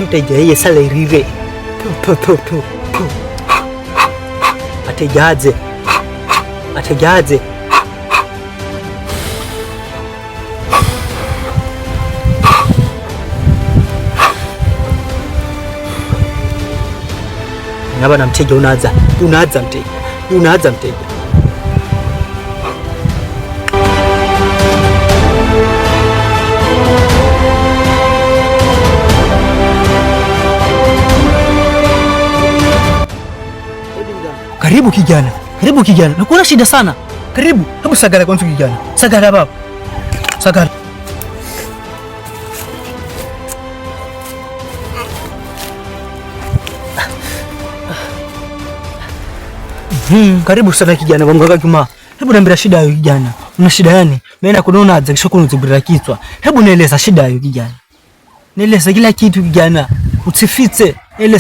Mteja yeye sale rive atejaze ngaba na mteja unaanza mteja. Karibu kijana. Nakuona shida sana. Karibu. Hebu sagara kwanza kijana. Sagara baba. Sagara. Karibu sana kijana wangu kama. Hebu niambia shida yako kijana. Una shida gani? Mimi nakuona aje kisha kunizibira kichwa. Hebu nieleza shida yako kijana. Nieleza kila kitu kijana. Usifiche. Nieleza